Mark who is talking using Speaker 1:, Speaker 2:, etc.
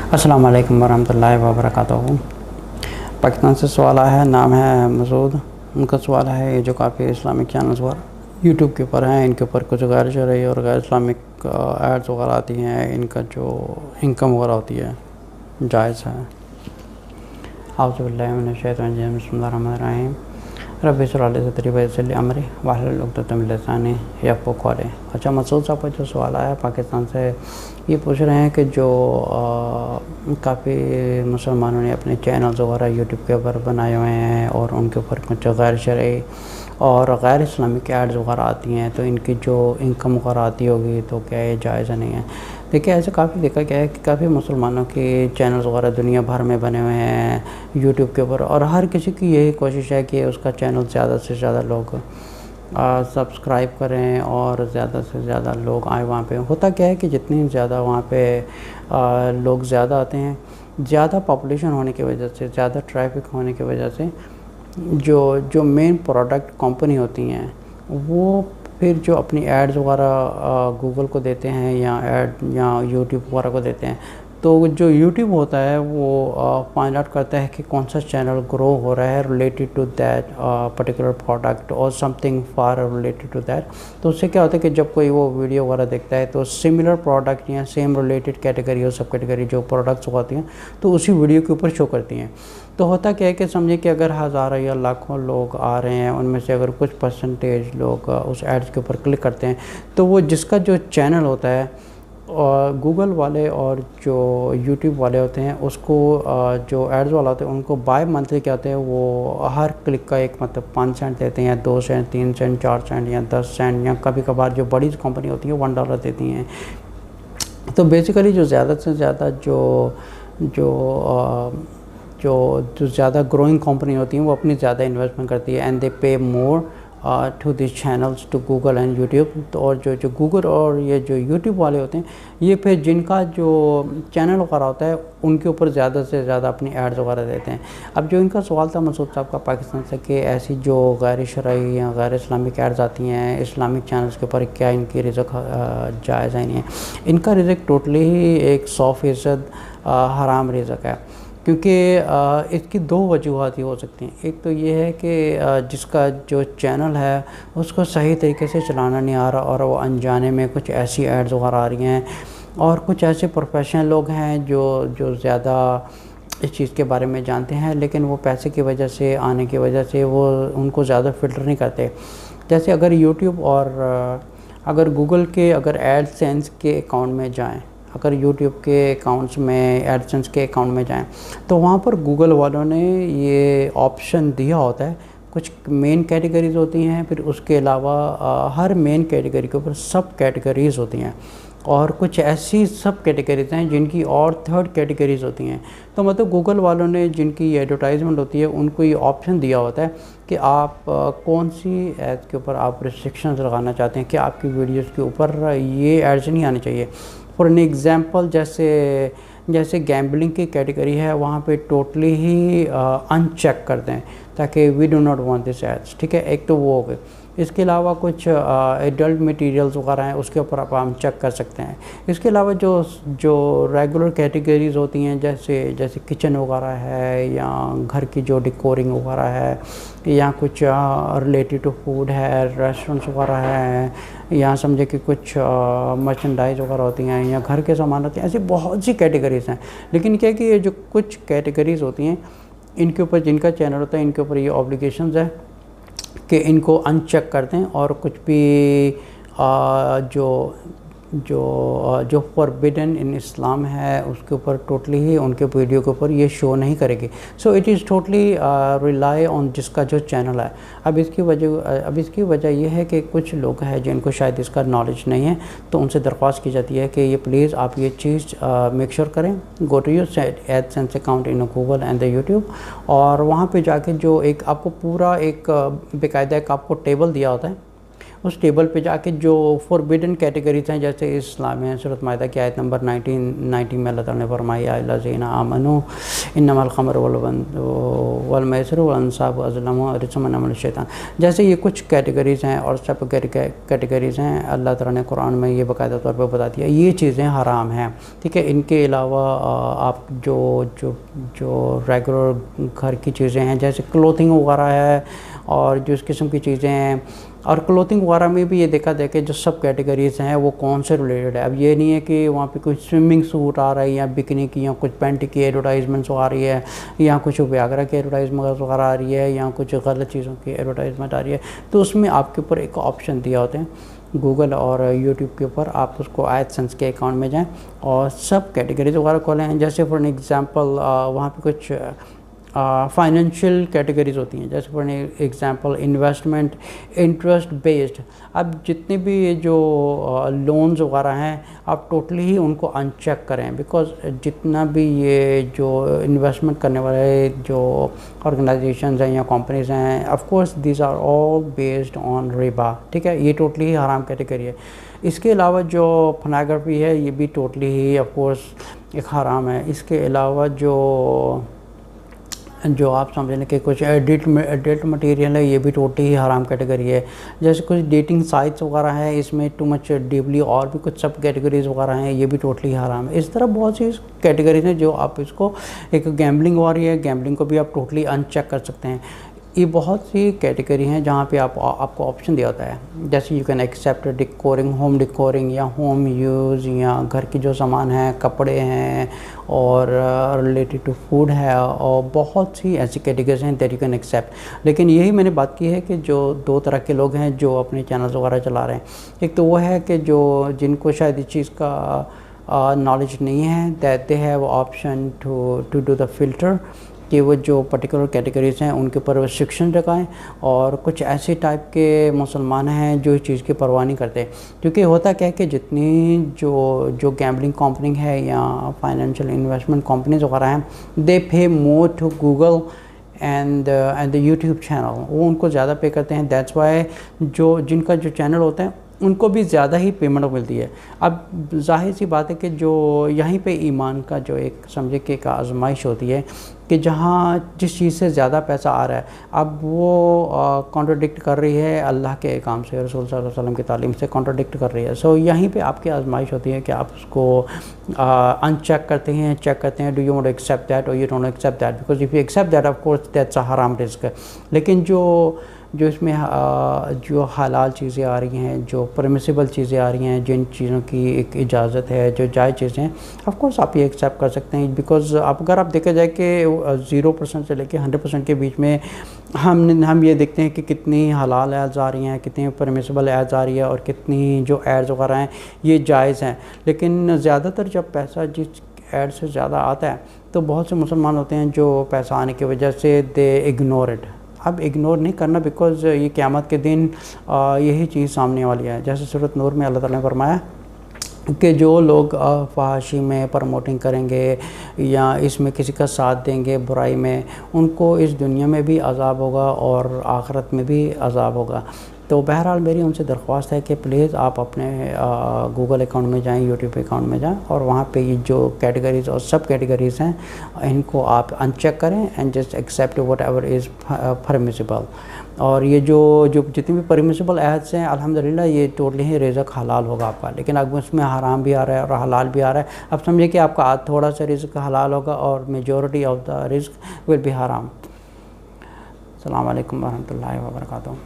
Speaker 1: अस्सलाम वालेकुम वरहमतुल्लाहि वबरकातुहू। पाकिस्तान से सवाल आया है, नाम है मसूद। उनका सवाल है ये जो काफ़ी इस्लामिक चैनल्स वगैरह यूट्यूब के ऊपर हैं, इनके ऊपर कुछ गैर शरई और गैर इस्लामिक एड्स वगैरह आती हैं, इनका जो इनकम वगैरह होती है जायज़ है? आऊज़ु बिल्लाहि मिनश शैतानिर रजीम, बिस्मिल्लाहिर रहमानिर रहीम। रब्बि इश्रह ली सदरी वयस्सिर ली अमरी वाहलुल उक़दतम मिन लिसानी यफ़क़हू क़ौली। अच्छा, मसूद साहब का जो सवाल आया पाकिस्तान से, ये पूछ रहे हैं कि जो काफ़ी मुसलमानों ने अपने चैनल्स वगैरह यूट्यूब के ऊपर बनाए हुए हैं और उनके ऊपर कुछ गैर शरई और गैर इस्लामिक एड्स वगैरह आती हैं, तो इनकी जो इनकम वगैरह आती होगी तो क्या ये जायज़ नहीं है? देखिए, ऐसे काफ़ी देखा गया है कि काफ़ी मुसलमानों के चैनल्स वगैरह दुनिया भर में बने हुए हैं यूट्यूब के ऊपर, और हर किसी की यही कोशिश है कि उसका चैनल ज़्यादा से ज़्यादा लोग सब्सक्राइब करें और ज़्यादा से ज़्यादा लोग आए वहाँ पे। होता क्या है कि जितनी ज़्यादा वहाँ पे लोग ज़्यादा आते हैं, ज़्यादा पॉपुलेशन होने की वजह से, ज़्यादा ट्रैफिक होने की वजह से जो मेन प्रोडक्ट कंपनी होती हैं वो फिर जो अपनी एड्स वगैरह गूगल को देते हैं या यूट्यूब वगैरह को देते हैं, तो जो यूट्यूब होता है वो फाइंड आउट करता है कि कौन सा चैनल ग्रो हो रहा है related to that particular product और something for related to that. तो उससे क्या होता है कि जब कोई वो वीडियो वगैरह देखता है तो सिमिलर प्रोडक्ट या सेम रिलेटेड कैटेगरी और सब कैटेगरी जो प्रोडक्ट्स होती हैं तो उसी वीडियो के ऊपर शो करती हैं। तो होता क्या है कि समझिए कि अगर हज़ारों या लाखों लोग आ रहे हैं, उनमें से अगर कुछ परसेंटेज लोग उस एड्स के ऊपर क्लिक करते हैं, तो वो जिसका जो चैनल होता है और गूगल वाले और जो यूट्यूब वाले होते हैं उसको जो एड्स वाला होते हैं उनको बाय मंथली क्या होते हैं, वो हर क्लिक का एक मतलब 5 सेंट देते हैं, 2 सेंट, 3 सेंट, 4 सेंट या 10 सेंट, या कभी कभार जो बड़ी कंपनी होती है $1 देती हैं। तो बेसिकली जो ज़्यादा से ज़्यादा जो ज़्यादा ग्रोइंग कंपनी होती हैं वो अपनी ज़्यादा इन्वेस्टमेंट करती है and they pay more to this channels to Google and YouTube. तो और जो गूगल और ये जो यूट्यूब वाले होते हैं ये फिर जिनका जो चैनल वगैरह होता है उनके ऊपर ज़्यादा से ज़्यादा अपनी एड्स वगैरह देते हैं। अब जो इनका सवाल था मसूद साहब का पाकिस्तान से कि ऐसी जो गैर शरई या गैर इस्लामिक एड्स आती हैं इस्लामिक चैनल्स के ऊपर, क्या इनकी रिज़्क जायज़ है नहीं है? इनका रिज़्क टोटली ही एक 100% हराम रिज़्क है, क्योंकि इसकी 2 वजूहात ही हो सकती हैं। एक तो ये है कि जिसका जो चैनल है उसको सही तरीके से चलाना नहीं आ रहा और वो अनजाने में कुछ ऐसी एड्स वगैरह आ रही हैं, और कुछ ऐसे प्रोफेशनल लोग हैं जो ज़्यादा इस चीज़ के बारे में जानते हैं, लेकिन वो पैसे की वजह से, आने की वजह से वो उनको ज़्यादा फ़िल्टर नहीं करते। जैसे अगर यूट्यूब और अगर गूगल के अगर एडसेंस के अकाउंट में जाएँ, अगर यूट्यूब के अकाउंट्स में एडसेंस के अकाउंट में जाएं तो वहाँ पर गूगल वालों ने ये ऑप्शन दिया होता है। कुछ मेन कैटेगरीज़ होती हैं, फिर उसके अलावा हर मेन कैटेगरी के ऊपर सब कैटेगरीज़ होती हैं, और कुछ ऐसी सब कैटेगरीज़ हैं जिनकी और थर्ड कैटेगरीज़ होती हैं। तो मतलब गूगल वालों ने जिनकी एडवर्टाइजमेंट होती है उनको ये ऑप्शन दिया होता है कि आप कौन सी एड्स के ऊपर आप रिस्ट्रिक्शंस लगाना चाहते हैं कि आपकी वीडियोज़ के ऊपर ये एड्स नहीं आनी चाहिए। फॉर एन एग्ज़ाम्पल, जैसे गैम्बलिंग की कैटेगरी है वहाँ पे टोटली ही अनचेक करते हैं ताकि we do not want this ads, ठीक है। एक तो वो हो गए। इसके अलावा कुछ एडल्ट मटेरियल्स वगैरह हैं उसके ऊपर आप हम चेक कर सकते हैं। इसके अलावा जो रेगुलर कैटेगरीज़ होती हैं जैसे किचन वगैरह है, या घर की जो डेकोरिंग वगैरह है, या कुछ रिलेटेड टू फूड है, रेस्टोरेंट्स वगैरह है, या समझे कि कुछ मर्चेंडाइज वगैरह होती हैं, या घर के सामान होते हैं, ऐसी बहुत सी कैटेगरीज़ हैं। लेकिन क्या है कि ये जो कुछ कैटेगरीज़ होती हैं इनके ऊपर जिनका चैनल होता है इनके ऊपर ये ऑब्लिगेशंस है कि इनको अनचेक करते हैं, और कुछ भी जो फॉरबिडन इन इस्लाम है उसके ऊपर टोटली ही उनके वीडियो के ऊपर ये शो नहीं करेगी। So it is totally rely on जिसका जो चैनल है। अब इसकी वजह यह है कि कुछ लोग हैं जिनको शायद इसका नॉलेज नहीं है, तो उनसे दरख्वास्त की जाती है कि ये प्लीज़ आप ये चीज़ मेक श्योर करें, go to your AdSense account in Google and the YouTube, और वहाँ पे जाके जो एक आपको पूरा एक बाकायदा एक आपको टेबल दिया होता है, उस टेबल पे जाके जो फॉरबिडन कैटेगरीज हैं, जैसे इस्लाम में सूरत माइदा की आयत नंबर 90 में अल्लाह ताला ने फरमाया अल्लज़ीना आमनू इन्नमल खमरु वल मैसिरु वल अंसाबु अज़लामु रिज्सुम मिन अमलि शैतान। जैसे ये कुछ कैटेगरीज़ हैं और सब कैटेगरीज़ हैं, अल्लाह ताला ने कुरान में ये बाकायदा तौर पर बता दिया ये चीज़ें हराम हैं, ठीक है। इनके अलावा आप जो रेगुलर घर की चीज़ें हैं जैसे क्लोथिंग वगैरह है और जो इस किस्म की चीज़ें हैं, और क्लोथिंग वगैरह में भी ये देखा जाए कि जो सब कैटेगरीज़ हैं वो कौन से रिलेटेड है। अब ये नहीं है कि वहाँ पे कुछ स्विमिंग सूट आ रहा है या बिकनी की या कुछ पैंट की एडवर्टाइजमेंट्स आ रही है या कुछ व्यागरा की एडवर्टाइजमेंट वगैरह आ रही है या कुछ गलत चीज़ों की एडवर्टाइजमेंट आ रही है, तो उसमें आपके ऊपर एक ऑप्शन दिया होते हैं गूगल और यूट्यूब के ऊपर, आप उसको एडसेंस के अकाउंट में जाएं और सब कैटेगरीज वगैरह खोलें। जैसे फॉर एग्ज़ाम्पल वहाँ पे कुछ फाइनेंशियल कैटेगरीज होती हैं, जैसे for example investment, interest based. अब जितने भी ये जो लोन्स वगैरह हैं आप टोटली ही उनको अनचेक करें, बिकॉज जितना भी ये जो इन्वेस्टमेंट करने वाले जो ऑर्गेनाइजेशंस हैं या कंपनीज़ हैं, of course these are all based on रिबा, ठीक है। ये टोटली ही हराम कैटेगरी है। इसके अलावा जो फोर्नोग्राफी है ये भी टोटली ही ऑफ कोर्स एक हराम है। इसके अलावा जो आप समझ लें कि कुछ एडिट मटेरियल है ये भी टोटली ही हराम कैटेगरी है। जैसे कुछ डेटिंग साइट्स वगैरह हैं इसमें टू मच डीपली और भी कुछ सब कैटेगरीज वगैरह हैं ये भी टोटली हराम है। इस तरह बहुत सी कैटेगरीज हैं जो आप इसको, एक गैम्बलिंग हो रही है, गैम्बलिंग को भी आप टोटली अनचेक कर सकते हैं। ये बहुत सी कैटेगरी हैं जहाँ पे आपको ऑप्शन दिया होता है, जैसे यू कैन एक्सेप्ट डिकोरिंग, होम डिकोरिंग या होम यूज़ या घर की जो सामान है, कपड़े हैं और रिलेटेड टू फूड है, और बहुत सी ऐसी कैटेगरीज हैं दैट यू कैन एक्सेप्ट। लेकिन यही मैंने बात की है कि जो दो तरह के लोग हैं जो अपने चैनल्स वगैरह चला रहे हैं, एक तो वो है कि जो जिनको शायद इस चीज़ का नॉलेज नहीं है, that they have option to do the filter कि वो जो पर्टिकुलर कैटेगरीज़ हैं उनके ऊपर रिस्ट्रिक्शन लगाएं, और कुछ ऐसे टाइप के मुसलमान हैं जो इस चीज़ की परवाह नहीं करते। क्योंकि होता क्या है कि जितनी जो गैम्बलिंग कंपनी है या फाइनेंशियल इन्वेस्टमेंट कंपनीज वगैरह हैं, they pay more to Google and the YouTube channel, वो उनको ज़्यादा पे करते हैं। दैट्स वाई जिनका जो चैनल होता है उनको भी ज़्यादा ही पेमेंट मिलती है। अब जाहिर सी बात है कि जो यहीं पे ईमान का जो एक समझे कि एक आजमाइश होती है कि जहाँ जिस चीज़ से ज़्यादा पैसा आ रहा है, अब वो कॉन्ट्रडिक्ट कर रही है अल्लाह के काम से, रसूल सल्लल्लाहु अलैहि वसल्लम की तालीम से कॉन्ट्रडिक्ट कर रही है। सो यहीं पे आपकी आजमाइश होती है कि आप उसको अनचेक करते हैं, चेक करते हैं, do you want to accept that और you don't accept that, because if you accept that of course that's a हराम रिस्क। लेकिन जो इसमें जो हलाल चीज़ें आ रही हैं, जो परमिसिबल चीज़ें आ रही हैं, जिन चीज़ों की एक इजाज़त है, जो जायज़ चीज़ें हैं, ऑफ कोर्स आप ये एक्सेप्ट कर सकते हैं। बिकॉज अगर आप देखा जाए कि 0% से लेके 100% के बीच में हम ये देखते हैं कि कितनी हलाल एड्स आ रही हैं, कितनी परमिसिबल एड्स आ रही है और कितनी जो एड्स वगैरह हैं ये जायज़ हैं। लेकिन ज़्यादातर जब पैसा जिस एड से ज़्यादा आता है तो बहुत से मुसलमान होते हैं जो पैसा आने की वजह से दे इग्नोर इट। अब इग्नोर नहीं करना, बिकॉज़ ये क़यामत के दिन यही चीज़ सामने वाली है। जैसे सूरत नूर में अल्लाह ताला ने फरमाया कि जो लोग फहाशी में प्रमोटिंग करेंगे या इसमें किसी का साथ देंगे बुराई में, उनको इस दुनिया में भी अज़ाब होगा और आखिरत में भी अज़ाब होगा। तो बहरहाल मेरी उनसे दरख्वास्त है कि प्लीज़ आप अपने गूगल अकाउंट में जाएं, यूट्यूब अकाउंट में जाएं और वहाँ पे ये जो कैटेगरीज़ और सब कैटेगरीज़ हैं इनको आप अनचेक करें and just accept whatever is permissible. और ये जो जितनी भी परमिसिबल एड्स हैं अल्हम्दुलिल्लाह ये टोटली ही रिज़्क़ हलाल होगा आपका। लेकिन अब उसमें हराम भी आ रहा है और हलाल भी आ रहा है। अब समझिए कि आपका थोड़ा सा रिज़्क़ हलाल होगा और मेजॉरिटी ऑफ द रिज़्क़ विल बी हराम। अस्सलाम वालेकुम वरहमतुल्लाहि वबरकातुहू।